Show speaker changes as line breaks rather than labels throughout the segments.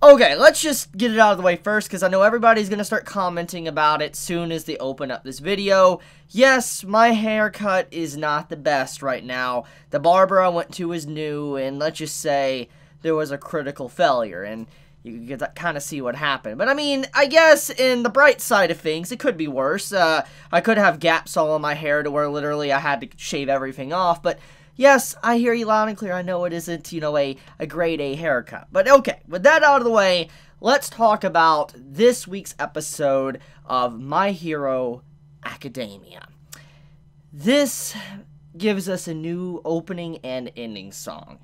Okay, let's just get it out of the way first, because I know everybody's going to start commenting about it soon as they open up this video. Yes, my haircut is not the best right now. The barber I went to is new, and let's just say there was a critical failure, and you can kind of see what happened. But I mean, I guess in the bright side of things, it could be worse. I could have gaps all in my hair to where literally I had to shave everything off, but yes, I hear you loud and clear. I know it isn't, you know, a grade A haircut. But okay, with that out of the way, let's talk about this week's episode of My Hero Academia. This gives us a new opening and ending song.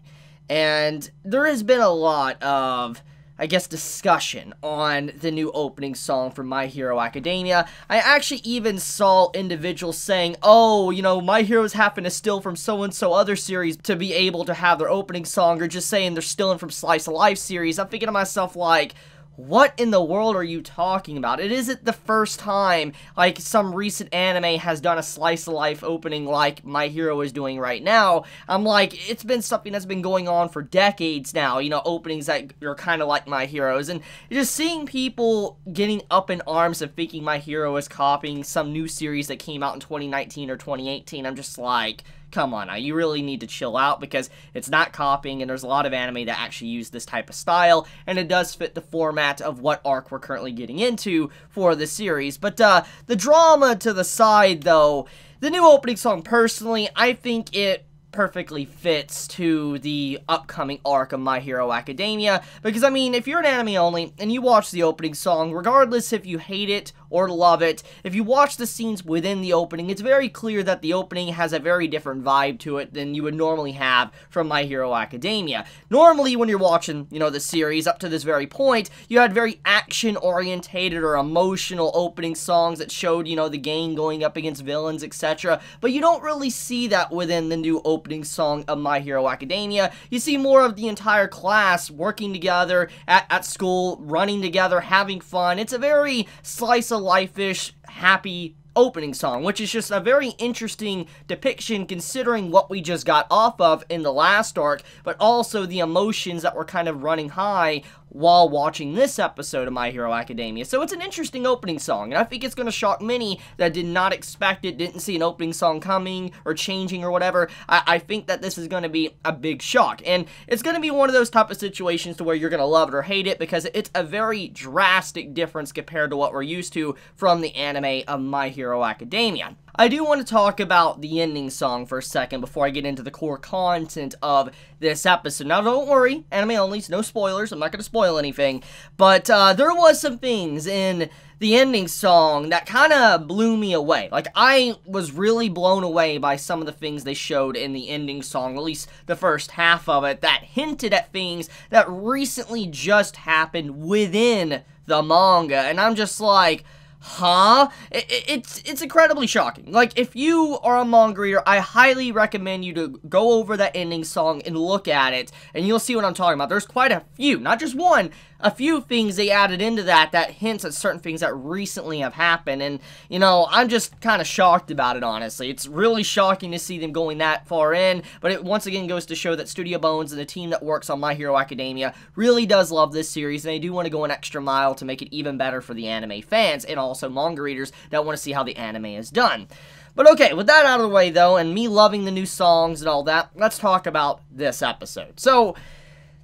And there has been a lot of, I guess, discussion on the new opening song for My Hero Academia. I actually even saw individuals saying, oh, you know, My Hero's having to steal from so-and-so other series to be able to have their opening song, or just saying they're stealing from Slice of Life series. I'm thinking to myself, like, what in the world are you talking about? It isn't the first time, like, some recent anime has done a Slice of Life opening like My Hero is doing right now. I'm like, it's been something that's been going on for decades now, you know, openings that are kind of like My Hero's, and just seeing people getting up in arms and thinking My Hero is copying some new series that came out in 2019 or 2018, I'm just like, come on now, you really need to chill out, because it's not copying, and there's a lot of anime that actually use this type of style, and it does fit the format of what arc we're currently getting into for the series. But the drama to the side, though, the new opening song, personally, I think it perfectly fits to the upcoming arc of My Hero Academia, because, I mean, if you're an anime only, and you watch the opening song, regardless if you hate it or love it, if you watch the scenes within the opening, it's very clear that the opening has a very different vibe to it than you would normally have from My Hero Academia. Normally, when you're watching, you know, the series up to this very point, you had very action-orientated or emotional opening songs that showed, you know, the gang going up against villains, etc., but you don't really see that within the new opening song of My Hero Academia. You see more of the entire class working together at school, running together, having fun. It's a very slice of life-ish, happy opening song, which is just a very interesting depiction considering what we just got off of in the last arc, but also the emotions that were kind of running high while watching this episode of My Hero Academia. So it's an interesting opening song, and I think it's going to shock many that did not expect it, didn't see an opening song coming or changing or whatever. I think that this is going to be a big shock, and it's going to be one of those type of situations to where you're going to love it or hate it, because it's a very drastic difference compared to what we're used to from the anime of My Hero Academia. I do want to talk about the ending song for a second before I get into the core content of this episode. Now, don't worry, anime only, no spoilers, I'm not going to spoil anything, but there was some things in the ending song that kind of blew me away. Like, I was really blown away by some of the things they showed in the ending song, at least the first half of it, that hinted at things that recently just happened within the manga, and I'm just like, huh? It's incredibly shocking. Like, if you are a manga reader, I highly recommend you to go over that ending song and look at it, and you'll see what I'm talking about. There's quite a few, not just one, a few things they added into that hints at certain things that recently have happened, and, you know, I'm just kind of shocked about it, honestly. It's really shocking to see them going that far in, but it once again goes to show that Studio Bones and the team that works on My Hero Academia really does love this series, and they do want to go an extra mile to make it even better for the anime fans, and also manga readers that want to see how the anime is done. But okay, with that out of the way, though, and me loving the new songs and all that, let's talk about this episode. So,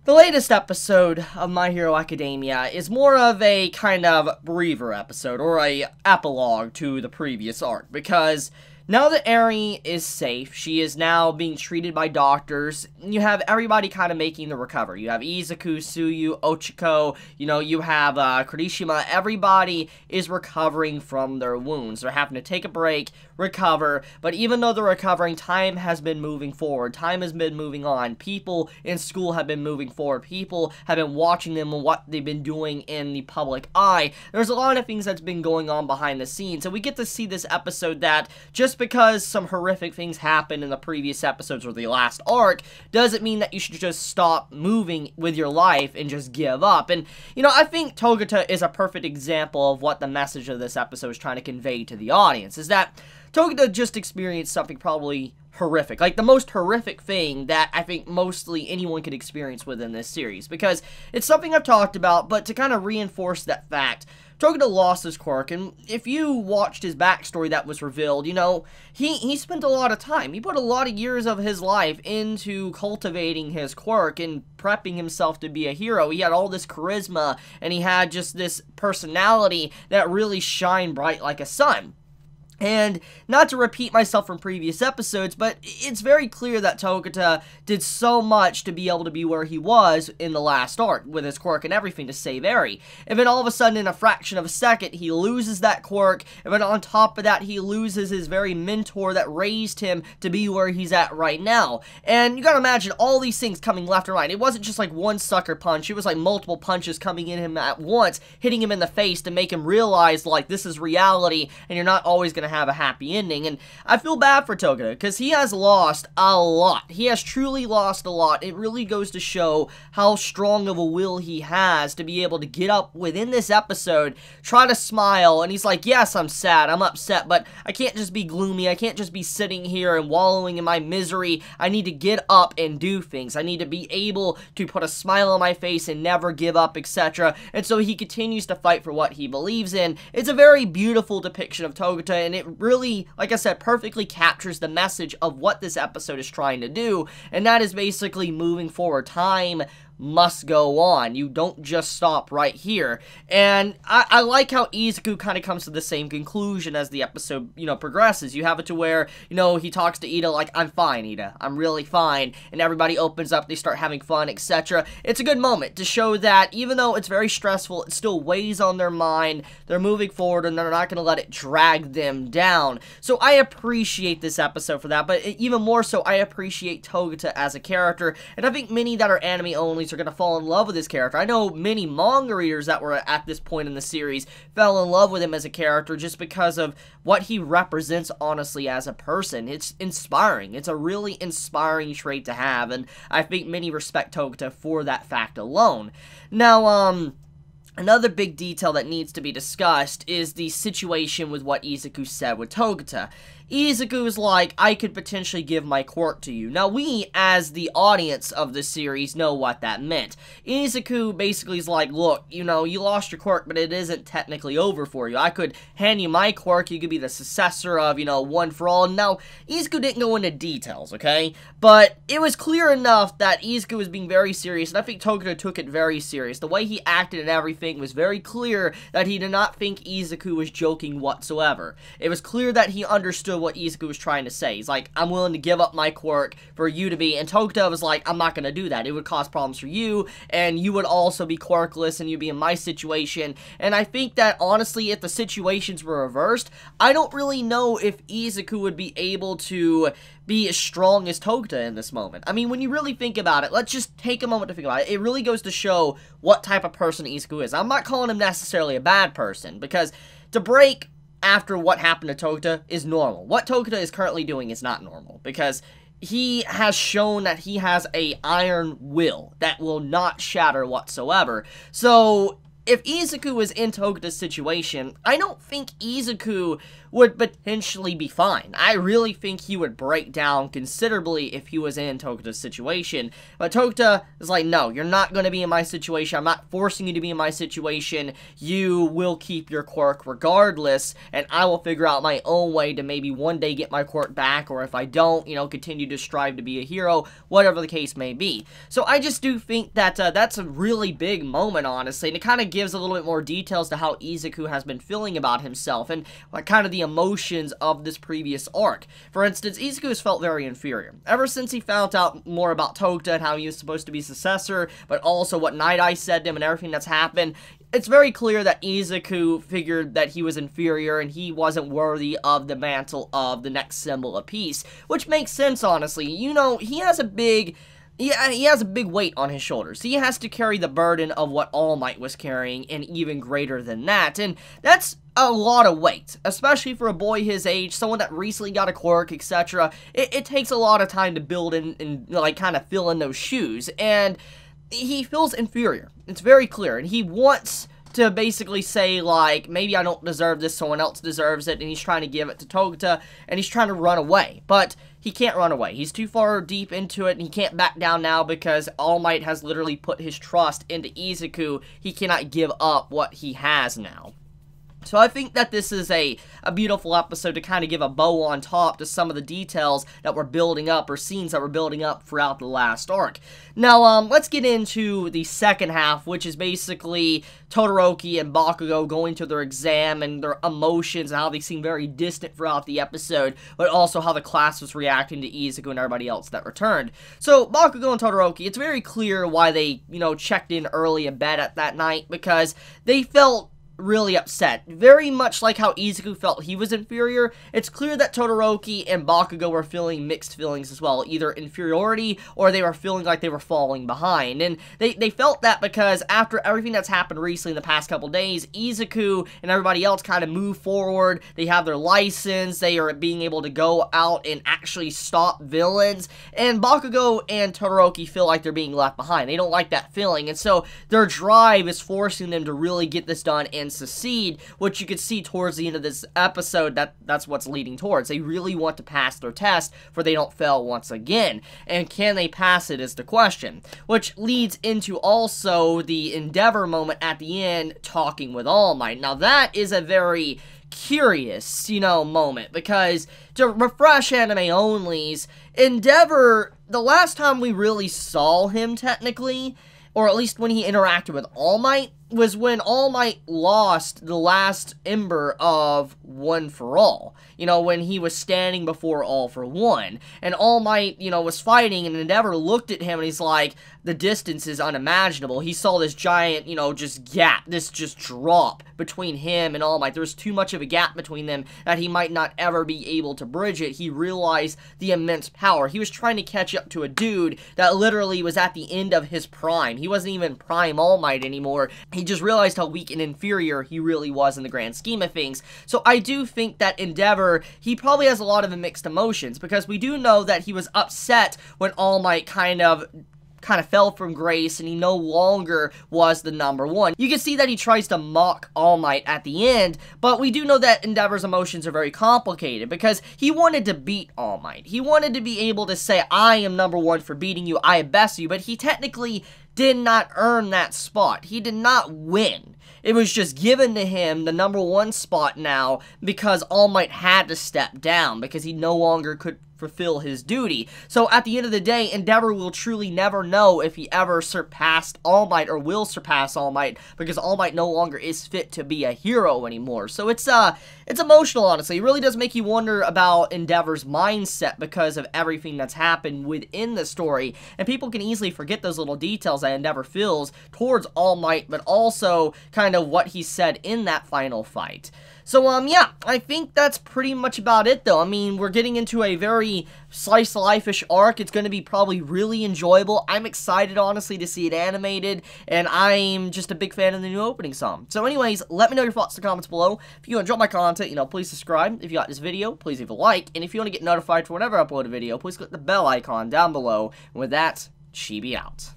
the latest episode of My Hero Academia is more of a kind of breather episode, or a epilogue to the previous arc, because now that Eri is safe, she is now being treated by doctors, you have everybody kind of making the recovery. You have Izuku, Tsuyu, Ochiko, you know, you have Kirishima, everybody is recovering from their wounds. They're having to take a break, recover, but even though they're recovering, time has been moving forward, time has been moving on, people in school have been moving forward, people have been watching them and what they've been doing in the public eye. There's a lot of things that's been going on behind the scenes, so we get to see this episode that, just because some horrific things happened in the previous episodes or the last arc, doesn't mean that you should just stop moving with your life and just give up. And, you know, I think Togata is a perfect example of what the message of this episode is trying to convey to the audience, is that Togata just experienced something probably horrific. Like, the most horrific thing that I think mostly anyone could experience within this series. Because it's something I've talked about, but to kind of reinforce that fact, Togata lost his quirk, and if you watched his backstory that was revealed, you know, he spent a lot of time. He put a lot of years of his life into cultivating his quirk and prepping himself to be a hero. He had all this charisma, and he had just this personality that really shined bright like a sun. And not to repeat myself from previous episodes, but it's very clear that Togata did so much to be able to be where he was in the last arc, with his quirk and everything, to save Eri. And then all of a sudden, in a fraction of a second, he loses that quirk, and then on top of that, he loses his very mentor that raised him to be where he's at right now. And you gotta imagine all these things coming left and right. It wasn't just like one sucker punch, it was like multiple punches coming in him at once, hitting him in the face to make him realize, like, this is reality, and you're not always gonna have a happy ending. And I feel bad for Togata, because he has lost a lot. He has truly lost a lot. It really goes to show how strong of a will he has to be able to get up within this episode, try to smile, and he's like, yes, I'm sad, I'm upset, but I can't just be gloomy, I can't just be sitting here and wallowing in my misery. I need to get up and do things. I need to be able to put a smile on my face and never give up, etc. And so he continues to fight for what he believes in. It's a very beautiful depiction of Togata, and it really, like I said, perfectly captures the message of what this episode is trying to do, and that is basically moving forward. Time must go on. You don't just stop right here. And I like how Izuku kind of comes to the same conclusion as the episode, you know, progresses. You have it to where, you know, he talks to Ida like, I'm fine, Ida. I'm really fine. And everybody opens up, they start having fun, etc. It's a good moment to show that even though it's very stressful, it still weighs on their mind. They're moving forward and they're not going to let it drag them down. So I appreciate this episode for that, but even more so, I appreciate Togata as a character. And I think many that are anime only are going to fall in love with his character. I know many manga readers that were at this point in the series fell in love with him as a character just because of what he represents, honestly, as a person. It's inspiring. It's a really inspiring trait to have, and I think many respect Togata for that fact alone. Now, another big detail that needs to be discussed is the situation with what Izuku said with Togata. Izuku's like, I could potentially give my quirk to you. Now, we, as the audience of the series, know what that meant. Izuku basically is like, look, you know, you lost your quirk, but it isn't technically over for you. I could hand you my quirk, you could be the successor of, you know, One for All. Now, Izuku didn't go into details, okay? But it was clear enough that Izuku was being very serious, and I think Togata took it very serious. The way he acted and everything was very clear that he did not think Izuku was joking whatsoever. It was clear that he understood what Izuku was trying to say. He's like, I'm willing to give up my quirk for you to be, and Togata was like, I'm not going to do that. It would cause problems for you, and you would also be quirkless, and you'd be in my situation. And I think that, honestly, if the situations were reversed, I don't really know if Izuku would be able to be as strong as Togata in this moment. I mean, when you really think about it, let's just take a moment to think about it. It really goes to show what type of person Izuku is. I'm not calling him necessarily a bad person, because to break after what happened to Togata is normal. What Togata is currently doing is not normal, because he has shown that he has a iron will that will not shatter whatsoever. So if Izuku was in Togata's situation, I don't think Izuku would potentially be fine. I really think he would break down considerably if he was in Togata's situation. But Togata is like, no, you're not going to be in my situation. I'm not forcing you to be in my situation. You will keep your quirk regardless, and I will figure out my own way to maybe one day get my quirk back, or if I don't, you know, continue to strive to be a hero, whatever the case may be. So I just do think that that's a really big moment, honestly, and it kind of gives a little bit more details to how Izuku has been feeling about himself, and kind of the emotions of this previous arc. For instance, Izuku has felt very inferior. Ever since he found out more about Togata and how he was supposed to be successor, but also what Night Eye said to him and everything that's happened, it's very clear that Izuku figured that he was inferior and he wasn't worthy of the mantle of the next symbol of peace, which makes sense, honestly. You know, he has a big weight on his shoulders. He has to carry the burden of what All Might was carrying, and even greater than that. And that's a lot of weight, especially for a boy his age, someone that recently got a quirk, etc. It takes a lot of time to build and like, kind of fill in those shoes. And he feels inferior. It's very clear. And he wants to basically say, like, maybe I don't deserve this, someone else deserves it, and he's trying to give it to Togata, and he's trying to run away. But he can't run away. He's too far deep into it, and he can't back down now because All Might has literally put his trust into Izuku. He cannot give up what he has now. So I think that this is a beautiful episode to kind of give a bow on top to some of the details that we're building up, or scenes that we're building up throughout the last arc. Now, let's get into the second half, which is basically Todoroki and Bakugo going to their exam and their emotions and how they seem very distant throughout the episode, but also how the class was reacting to Izuku and everybody else that returned. So, Bakugo and Todoroki, it's very clear why they, checked in early in bed at that night, because they felt really upset. Very much like how Izuku felt he was inferior, it's clear that Todoroki and Bakugo were feeling mixed feelings as well, either inferiority or they were feeling like they were falling behind. And they felt that because after everything that's happened recently in the past couple days, Izuku and everybody else kind of move forward, they have their license, they are being able to go out and actually stop villains, and Bakugo and Todoroki feel like they're being left behind. They don't like that feeling, and so their drive is forcing them to really get this done and succeed, which you could see towards the end of this episode that's what's leading towards. They really want to pass their test for they don't fail once again, and can they pass it is the question, which leads into also the Endeavor moment at the end talking with All Might. Now that is a very curious, moment, because to refresh anime onlys, Endeavor, the last time we really saw him technically, or at least when he interacted with All Might, was when All Might lost the last ember of One for All. When he was standing before All for One. And All Might, was fighting, and Endeavor looked at him, and he's like, the distance is unimaginable. He saw this giant, just gap, this just drop between him and All Might. There was too much of a gap between them that he might not ever be able to bridge it. He realized the immense power. He was trying to catch up to a dude that literally was at the end of his prime. He wasn't even prime All Might anymore. He just realized how weak and inferior he really was in the grand scheme of things. So I do think that Endeavor, he probably has a lot of mixed emotions, because we do know that he was upset when All Might kind of fell from grace and he no longer was the number one. You can see that he tries to mock All Might at the end, but we do know that Endeavor's emotions are very complicated, because he wanted to beat All Might. He wanted to be able to say, I am number one for beating you, I am best you, but he technically did not earn that spot. He did not win. It was just given to him, the number one spot now, because All Might had to step down, because he no longer could fulfill his duty. So at the end of the day, Endeavor will truly never know if he ever surpassed All Might or will surpass All Might, because All Might no longer is fit to be a hero anymore. So it's emotional, honestly. It really does make you wonder about Endeavor's mindset because of everything that's happened within the story, and people can easily forget those little details that Endeavor feels towards All Might, but also kind of what he said in that final fight. So, yeah, I think that's pretty much about it, though. I mean, we're getting into a very slice-of-life-ish arc. It's going to be probably really enjoyable. I'm excited, honestly, to see it animated, and I'm just a big fan of the new opening song. So, anyways, let me know your thoughts in the comments below. If you enjoy my content, please subscribe. If you like this video, please leave a like. And if you want to get notified for whenever I upload a video, please click the bell icon down below. And with that, Chibi out.